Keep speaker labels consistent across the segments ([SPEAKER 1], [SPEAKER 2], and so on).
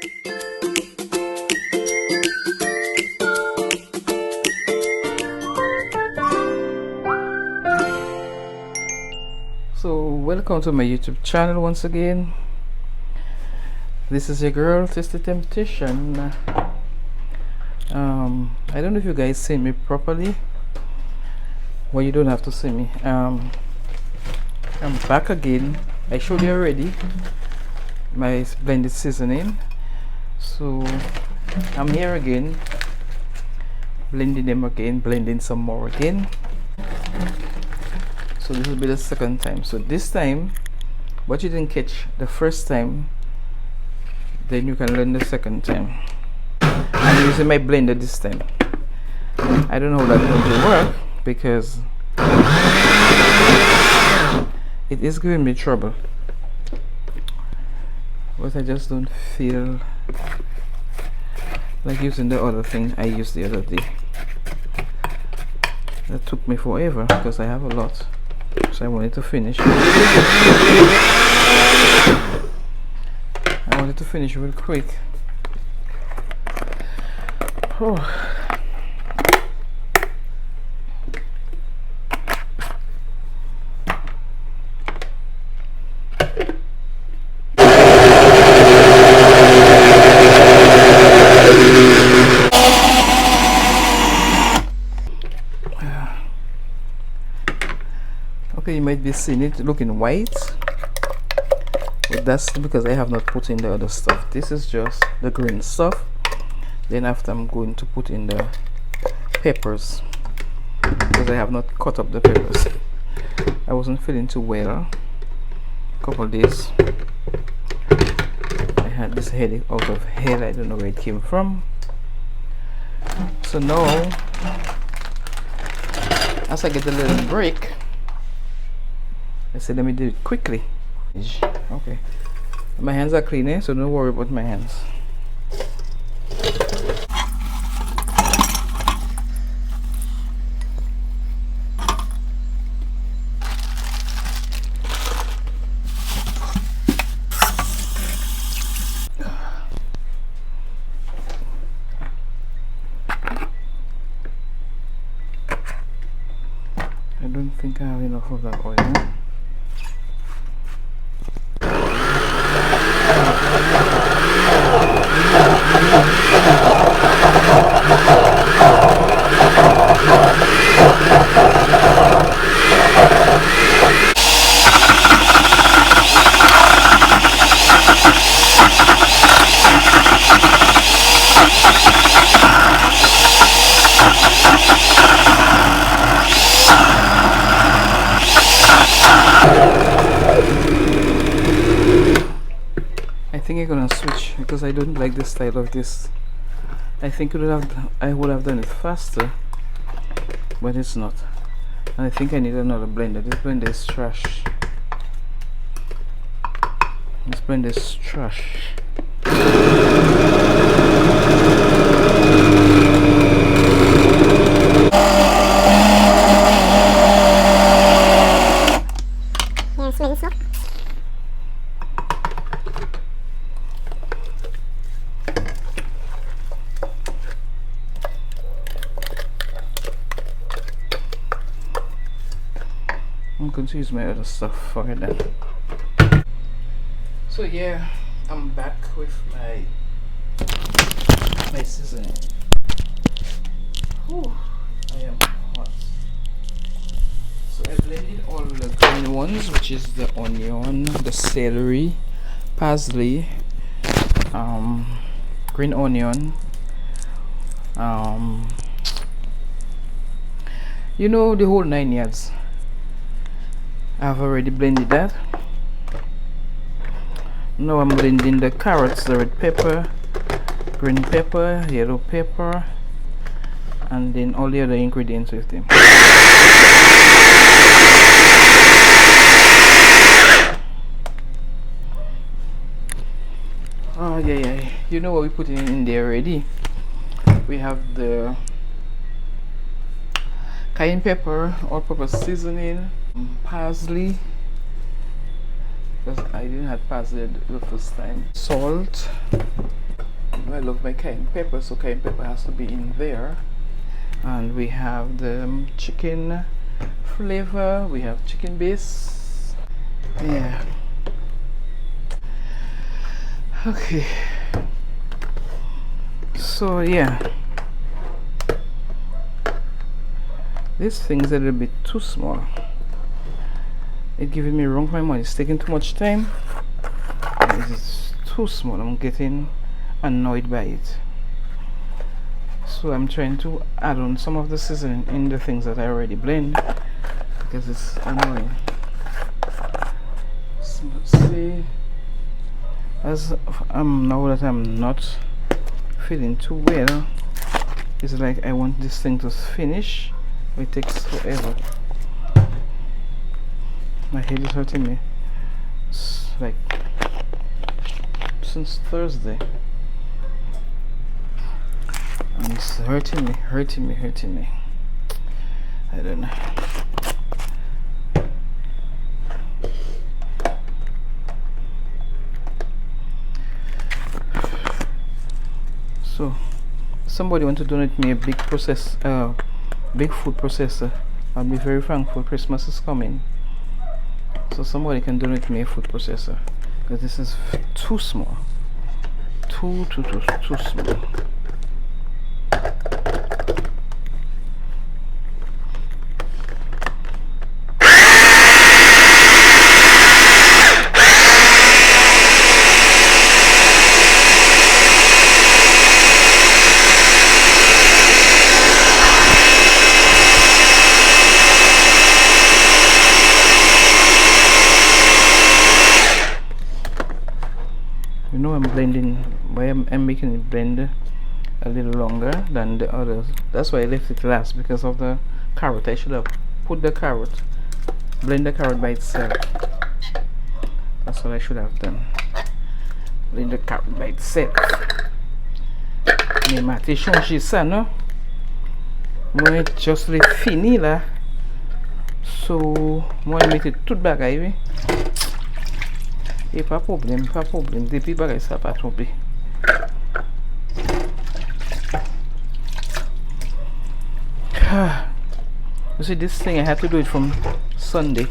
[SPEAKER 1] So welcome to my YouTube channel once again. This is your girl Sister Temptation. I don't know if you guys see me properly. Well, you don't have to see me. I'm back again. I showed you already my blended seasoning, so I'm here again, blending them again, blending some more again. So this will be the second time. So this time what you didn't catch the first time, then you can learn the second time. I'm using my blender this time. I don't know how that's going to work because it is giving me trouble, but I just don't feel like using the other thing I used the other day. That took me forever because I have a lot, so I wanted to finish. I wanted to finish real quick. Oh. Okay, you might be seeing it looking white, but that's because I have not put in the other stuff. This is just the green stuff. Then after, I'm going to put in the peppers because I have not cut up the peppers. I wasn't feeling too well a couple days. I had this headache out of hell. I don't know where it came from. So now, as I get a little break, I said let me do it quickly. Okay, my hands are clean, so don't worry about my hands. I don't think I have enough of that oil. I think I'm gonna switch because I don't like the style of this. I think I would have done it faster, but it's not. And I think I need another blender. This blender is trash. This blender is trash. I'm going to use my other stuff for it then. So yeah, I'm back with my seasoning. Whew, I am hot. So I blended all the green ones, which is the onion, the celery, parsley, green onion, you know, the whole 9 yards. I've already blended that. Now I'm blending the carrots, the red pepper, green pepper, yellow pepper, and then all the other ingredients with them. Oh yeah, you know what we put in there already. We have the cayenne pepper, all-purpose seasoning, parsley, because I didn't have parsley the first time, salt, love my cayenne pepper, so cayenne pepper has to be in there. And we have the chicken flavor, we have chicken base. Yeah. Okay. So yeah, this thing is a little bit too small. It's giving me wrong my money. It's taking too much time. It's too small. I'm getting annoyed by it. So I'm trying to add on some of the seasoning in the things that I already blend because it's annoying. So, see, as now that I'm not feeling too well, it's like I want this thing to finish, but it takes forever. My head is hurting me. It's like since Thursday, and it's hurting me. I don't know. So somebody want to donate me a big big food processor. I'll be very thankful. Christmas is coming, so somebody can donate me a food processor because this is too small, too small. You know, I'm blending, why I'm making it blend a little longer than the others. That's why I left it last, because of the carrot. I should have put the carrot, blend the carrot by itself. That's what I should have done. Blend the carrot by itself. Mais m'a été changé ça, non? Moi, just les fini là. So, moi, je mette tout bagay, oui. Et pas problème, depuis bagay ça pas trompé. You see, this thing I had to do it from Sunday,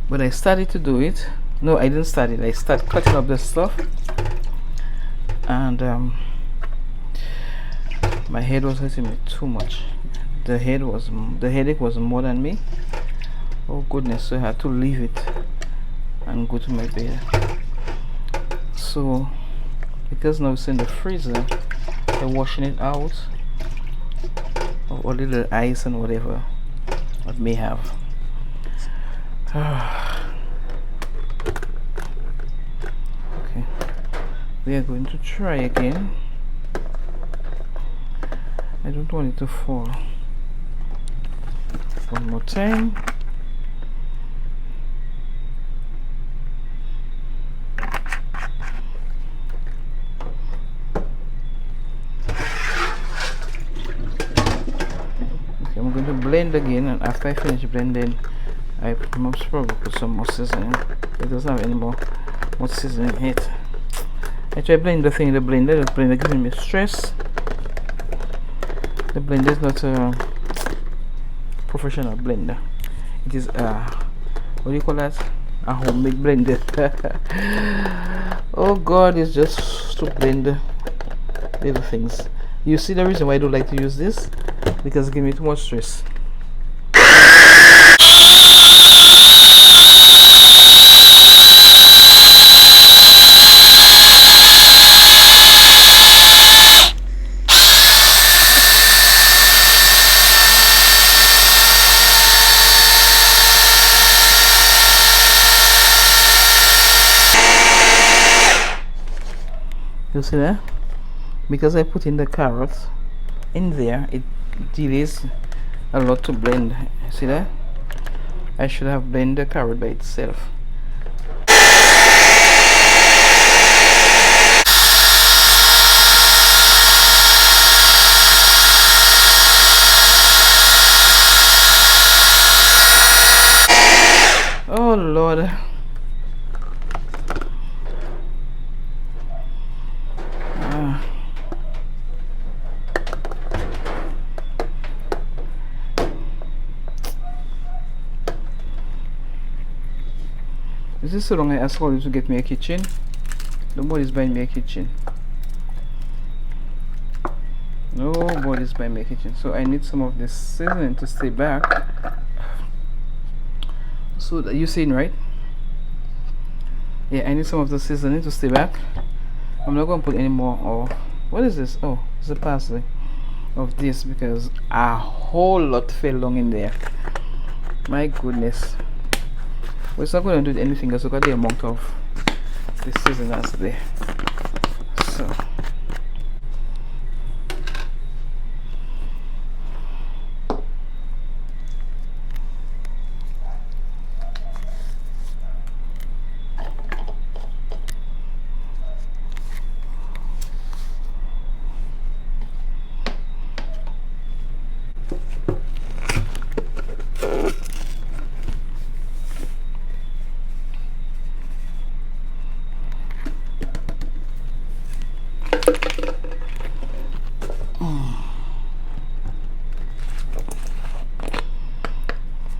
[SPEAKER 1] but I started to do it. No, I didn't start it. I started cutting up the stuff, and my head was hurting me too much. The headache was more than me. Oh goodness! So I had to leave it and go to my bed. So because now it's in the freezer, I'm washing it out of a little ice and whatever I may have. Okay, we are going to try again. I don't want it to fall. One more time. I'm going to blend again, and after I finish blending, I most probably put some more seasoning. It doesn't have any more seasoning in it. I try blend the thing in the blender. The blender giving me stress. The blender is not a professional blender. It is what do you call that? A homemade blender. Oh God, it's just to blend little things. You see the reason why I don't like to use this? Because it gives me too much stress. You see that? Because I put in the carrots in there, it delays a lot to blend. See that? I should have blended the carrot by itself. Oh Lord. This is so long I asked all you to get me a kitchen. Nobody's buying me a kitchen. Nobody's buying me a kitchen. So I need some of this seasoning to stay back. So that you seen, right? Yeah, I need some of the seasoning to stay back. I'm not going to put any more of, what is this? Oh, it's a parsley of this, because a whole lot fell down in there. My goodness. Well, it's not going to do anything else. Look at the amount of this seasoning that's there. So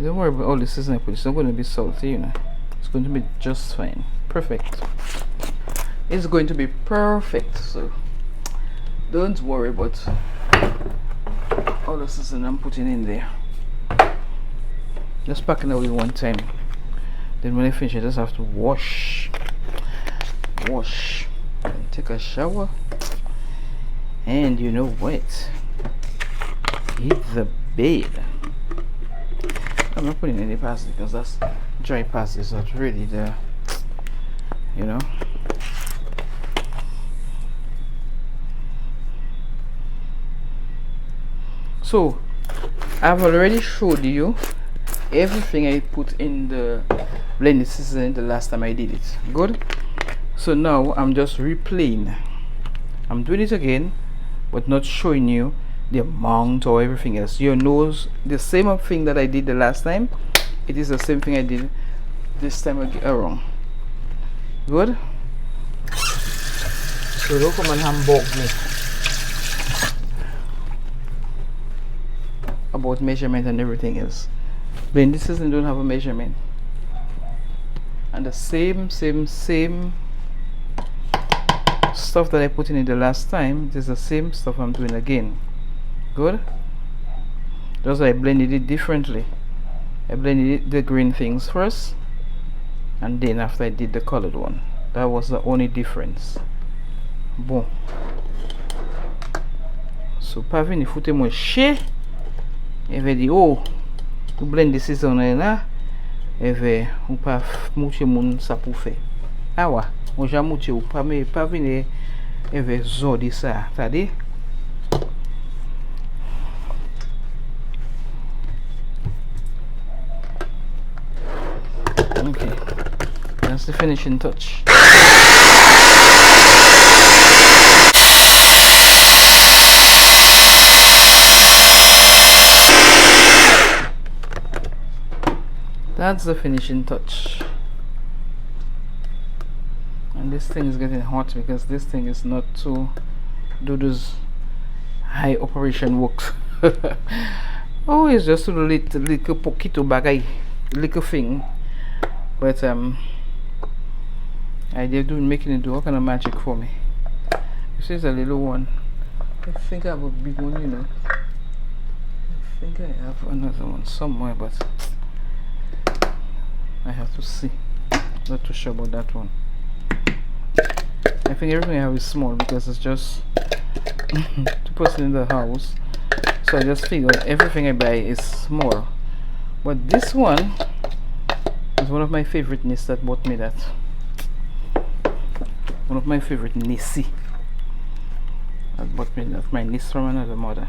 [SPEAKER 1] don't worry about all the seasoning I put. It's not going to be salty, you know. It's going to be just fine. Perfect. It's going to be perfect. So don't worry about all the seasoning I'm putting in there. Just pack it away one time. Then when I finish, I just have to wash, and take a shower. And you know what? Hit the bed. I'm not putting any parsley because that's dry parsley, so it's really the, you know. So I've already showed you everything I put in the blended seasoning the last time I did it. Good. So now I'm just replaying. I'm doing it again, but not showing you the amount or everything else. You know the same thing that I did the last time. It is the same thing I did this time around. Good.
[SPEAKER 2] So don't come and humbug me
[SPEAKER 1] about measurement and everything else. Blended seasoning don't have a measurement. And the same stuff that I put in it the last time, it is the same stuff I'm doing again. Good. Just I blended it differently. I blended the green things first, and then after I did the colored one. That was the only difference. Bon. So pas venir foutre mon chien. Et veut dire oh, tu blend the seasoning là. Et veut ou pas moucher moun ça pour faire. Ah ouais, on já moucher ou pas mais pas venir et veut zodi ça, t'as dit? Okay, that's the finishing touch. That's the finishing touch. And this thing is getting hot because this thing is not to do those high operation works. Oh, it's just a little poquito bagay, little thing. But I did do making it do all kind of magic for me. This is a little one. I think I have a big one, you know. I think I have another one somewhere, but I have to see. Not too sure about that one. I think everything I have is small because it's just 2 person in the house. So I just figured everything I buy is small. But this one is one of my favorite niece that bought me that. One of my favorite niece that bought me that. My niece from another mother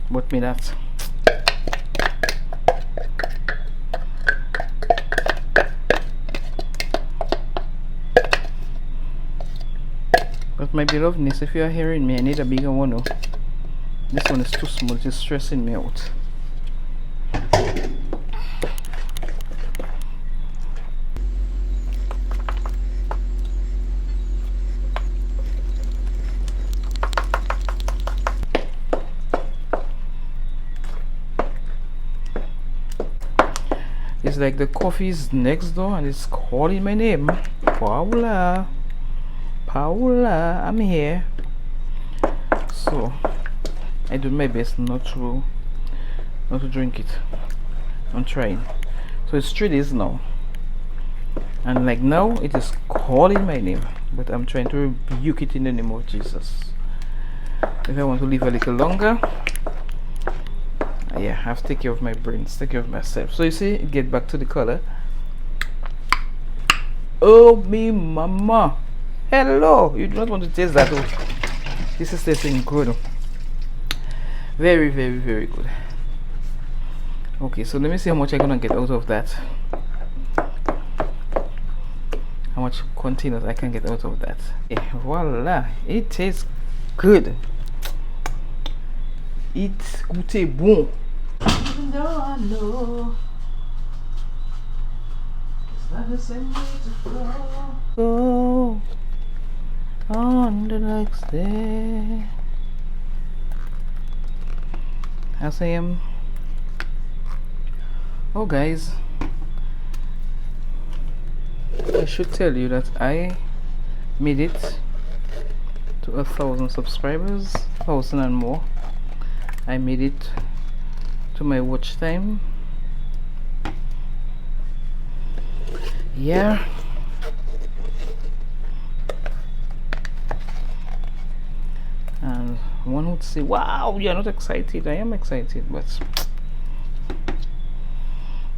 [SPEAKER 1] bought me that. But my beloved niece, if you are hearing me, I need a bigger one. Oh. This one is too small, it's stressing me out. It's like the coffee is next door and it's calling my name. Paula, Paula, I'm here. So I do my best not to drink it. I'm trying. So it's 3 days now, and like now it is calling my name, but I'm trying to rebuke it in the name of Jesus. If I want to live a little longer, yeah, I have to take care of my brains, take care of myself. So you see, it get back to the color. Oh me mama, hello, you do not want to taste that. Oh, this is tasting good, very very very good. Okay, so let me see how much I'm gonna get out of that, how much containers I can get out of that. Voila, it tastes good. It's goûté bon. Even though I know it's not the same way to go on the next day. As I am. Oh guys, I should tell you that I made it to 1,000 subscribers, 1,000 and more. I made it to my watch time. Yeah, and one would say, wow, you're not excited. I am excited, but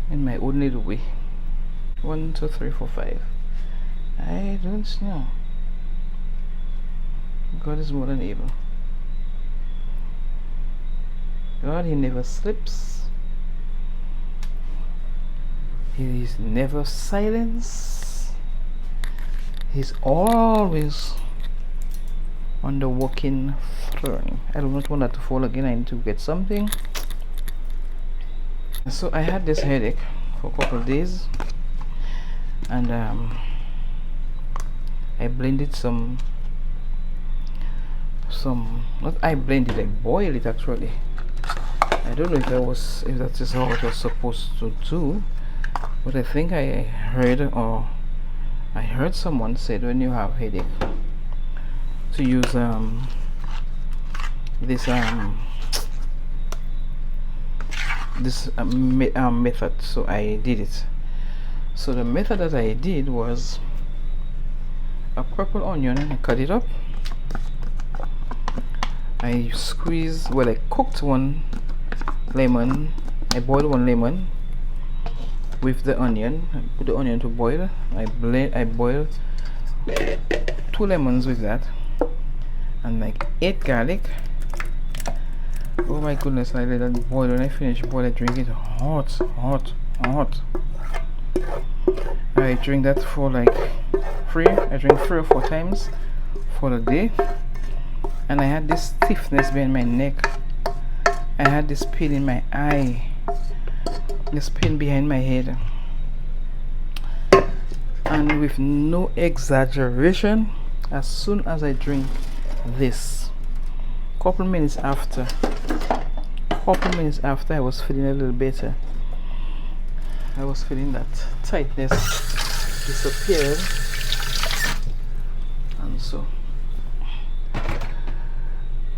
[SPEAKER 1] in my own little way. 1 2 3 4 5. I don't know. God is more than able. God, he never slips. He is never silent. He's always on the walking throne. I do not want that to fall again. I need to get something. So I had this headache for a couple of days, and I blended some not I blended, I boiled it actually. I don't know if that is how it was supposed to do, but I think I heard someone said when you have headache to use this method. So I did it. So the method that I did was a purple onion, and I cut it up. I cooked one lemon. I boiled one lemon with the onion. I put the onion to boil. I boiled 2 lemons with that, and like 8 garlic. Oh my goodness, I let that boil. When I finish boil, I drink it hot. I drink that for like I drink 3 or 4 times for the day. And I had this stiffness behind my neck. I had this pain in my eye, this pain behind my head. And with no exaggeration, as soon as I drink this, couple minutes after, I was feeling a little better. I was feeling that tightness disappeared, and so.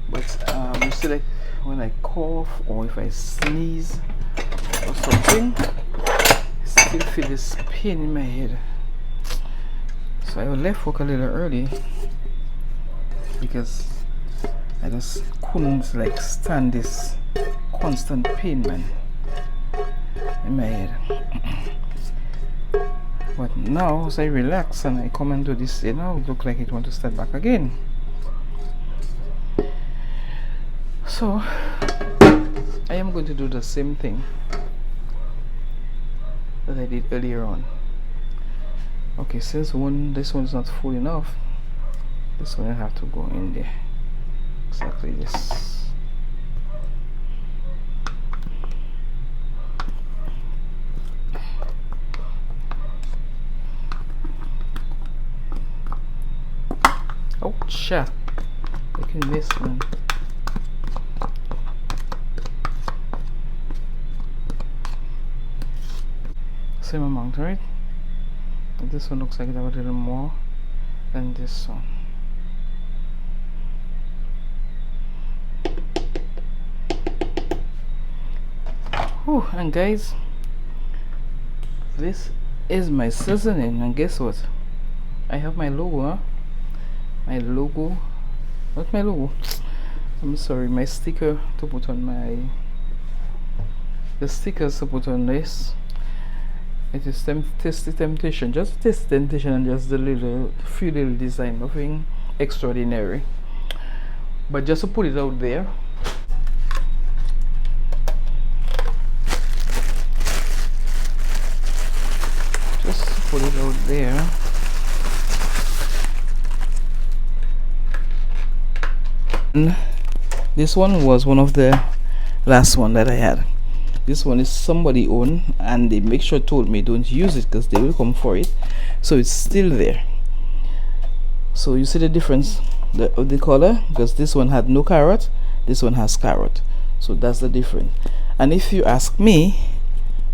[SPEAKER 1] But you see, like when I cough or if I sneeze or something, I still feel this pain in my head. So I left work a little early because I just couldn't like stand this constant pain, man, in my head. But now as I relax and I come and do this, now it looks like it want to start back again. So I am going to do the same thing that I did earlier on. Okay, since this one is not full enough, this one I have to go in there. Exactly this. Oh, cha! I can miss one. Same amount, right? And this one looks like it have a little more than this one. Whew, and guys, this is my seasoning, and guess what? I have my logo, huh? My logo, not my logo, I'm sorry, my sticker to put on the stickers to put on this. It is Taste the Temptation, just Taste the Temptation, and just the few little design, nothing extraordinary, but just to put it out there. Just to put it out there. And this one was one of the last one that I had. This one is somebody own, and they make sure told me don't use it because they will come for it, so it's still there. So you see the difference of the color, because this one had no carrot, this one has carrot, so that's the difference. And if you ask me,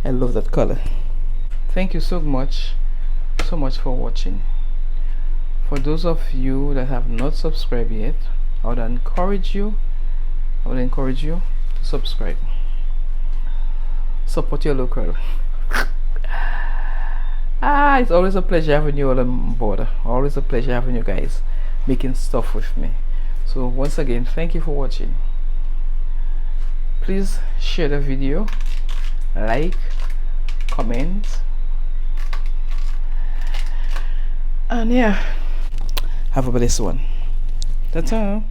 [SPEAKER 1] I love that color. Thank you so much for watching. For those of you that have not subscribed yet, I would encourage you to subscribe. Support your local. It's always a pleasure having you all on board. Always a pleasure having you guys making stuff with me. So once again, thank you for watching. Please share the video, like, comment, and yeah, have a blessed one. Ta-ta.